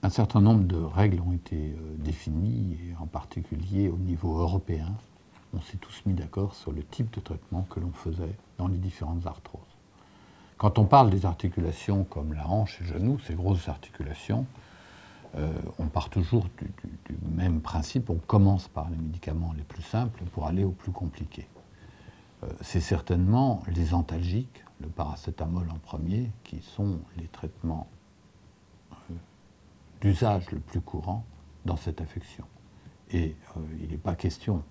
Un certain nombre de règles ont été définies, et en particulier au niveau européen. On s'est tous mis d'accord sur le type de traitement que l'on faisait dans les différentes arthroses. Quand on parle des articulations comme la hanche et le genou, ces grosses articulations, on part toujours du même principe. On commence par les médicaments les plus simples pour aller aux plus compliqués. C'est certainement les antalgiques, le paracétamol en premier, qui sont les traitements d'usage le plus courant dans cette affection. Et il n'est pas question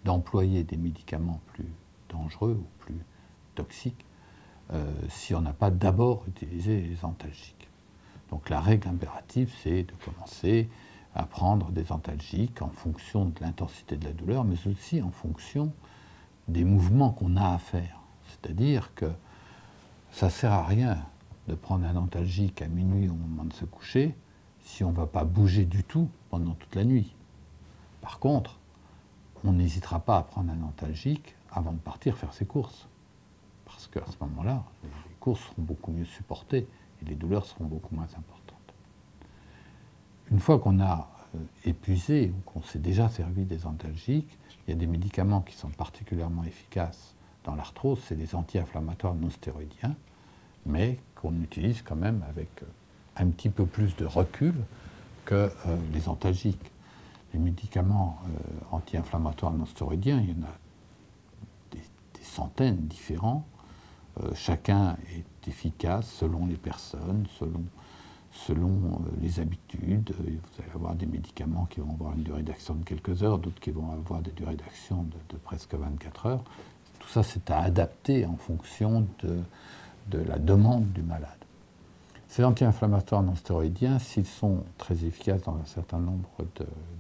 d'employer des médicaments plus dangereux ou plus toxiques si on n'a pas d'abord utilisé les antalgiques. Donc la règle impérative, c'est de commencer à prendre des antalgiques en fonction de l'intensité de la douleur, mais aussi en fonction des mouvements qu'on a à faire. C'est-à-dire que ça ne sert à rien de prendre un antalgique à minuit au moment de se coucher si on ne va pas bouger du tout pendant toute la nuit. Par contre, on n'hésitera pas à prendre un antalgique avant de partir faire ses courses. Parce qu'à ce moment-là, les courses seront beaucoup mieux supportées et les douleurs seront beaucoup moins importantes. Une fois qu'on a épuisé ou qu'on s'est déjà servi des antalgiques, il y a des médicaments qui sont particulièrement efficaces dans l'arthrose, c'est les anti-inflammatoires non stéroïdiens, mais qu'on utilise quand même avec un petit peu plus de recul que les antalgiques. Les médicaments anti-inflammatoires non stéroïdiens, il y en a des centaines différents. Chacun est efficace selon les personnes, selon les habitudes. Vous allez avoir des médicaments qui vont avoir une durée d'action de quelques heures, d'autres qui vont avoir des durées d'action de presque 24 heures. Tout ça, c'est à adapter en fonction de la demande du malade. Ces anti-inflammatoires non stéroïdiens, s'ils sont très efficaces dans un certain nombre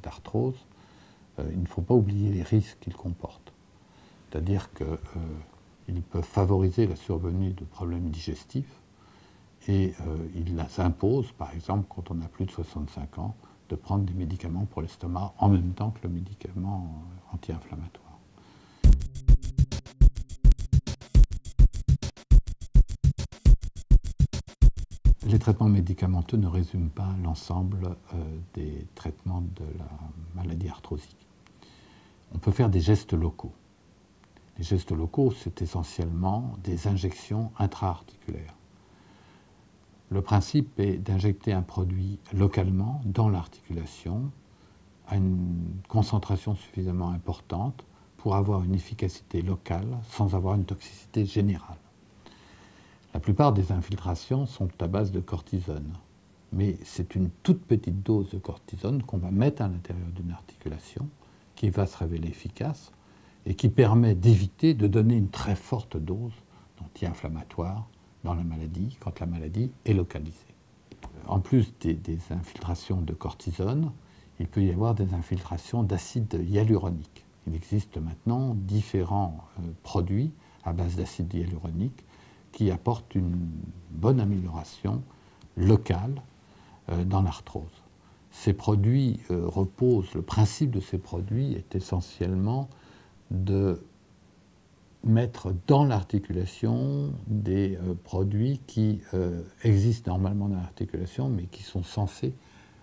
d'arthroses, il ne faut pas oublier les risques qu'ils comportent. C'est-à-dire qu'ils peuvent favoriser la survenue de problèmes digestifs et ils imposent, par exemple, quand on a plus de 65 ans, de prendre des médicaments pour l'estomac en même temps que le médicament anti-inflammatoire. Les traitements médicamenteux ne résument pas l'ensemble des traitements de la maladie arthrosique. On peut faire des gestes locaux. Les gestes locaux, c'est essentiellement des injections intra-articulaires. Le principe est d'injecter un produit localement dans l'articulation à une concentration suffisamment importante pour avoir une efficacité locale sans avoir une toxicité générale. La plupart des infiltrations sont à base de cortisone, mais c'est une toute petite dose de cortisone qu'on va mettre à l'intérieur d'une articulation qui va se révéler efficace et qui permet d'éviter de donner une très forte dose d'anti-inflammatoire dans la maladie, quand la maladie est localisée. En plus des infiltrations de cortisone, il peut y avoir des infiltrations d'acide hyaluronique. Il existe maintenant différents produits à base d'acide hyaluronique qui apportent une bonne amélioration locale dans l'arthrose. Ces produits reposent, le principe de ces produits est essentiellement de mettre dans l'articulation des produits qui existent normalement dans l'articulation, mais qui sont censés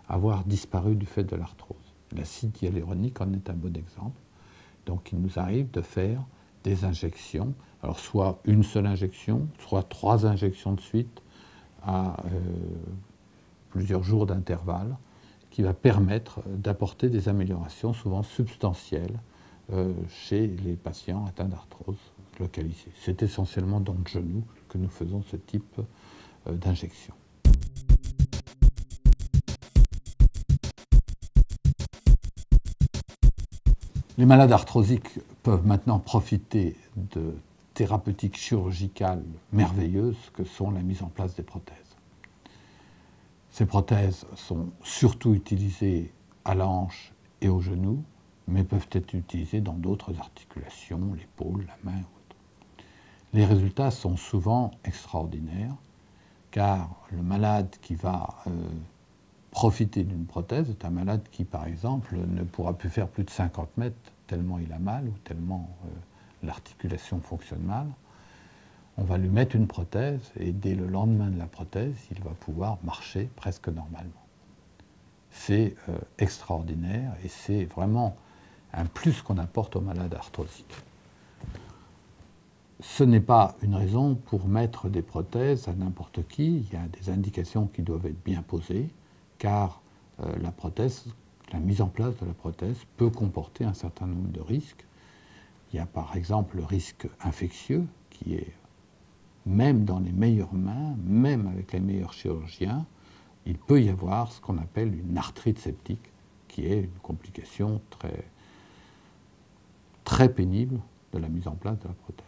avoir disparu du fait de l'arthrose. L'acide hyaluronique en est un bon exemple. Donc il nous arrive de faire des injections, alors soit une seule injection, soit 3 injections de suite à plusieurs jours d'intervalle, qui va permettre d'apporter des améliorations souvent substantielles chez les patients atteints d'arthrose localisée. C'est essentiellement dans le genou que nous faisons ce type d'injection. Les malades arthrosiques peuvent maintenant profiter de thérapeutiques chirurgicales merveilleuses que sont la mise en place des prothèses. Ces prothèses sont surtout utilisées à la hanche et au genou, mais peuvent être utilisées dans d'autres articulations, l'épaule, la main. Les résultats sont souvent extraordinaires, car le malade qui va profiter d'une prothèse est un malade qui, par exemple, ne pourra plus faire plus de 50 mètres tellement il a mal ou tellement l'articulation fonctionne mal. On va lui mettre une prothèse et dès le lendemain de la prothèse, il va pouvoir marcher presque normalement. c'est extraordinaire et c'est vraiment un plus qu'on apporte aux malades arthrosiques. Ce n'est pas une raison pour mettre des prothèses à n'importe qui. Il y a des indications qui doivent être bien posées, car la mise en place de la prothèse peut comporter un certain nombre de risques. Il y a par exemple le risque infectieux, qui est, même dans les meilleures mains, même avec les meilleurs chirurgiens, il peut y avoir ce qu'on appelle une arthrite septique, qui est une complication très pénible de la mise en place de la prothèse.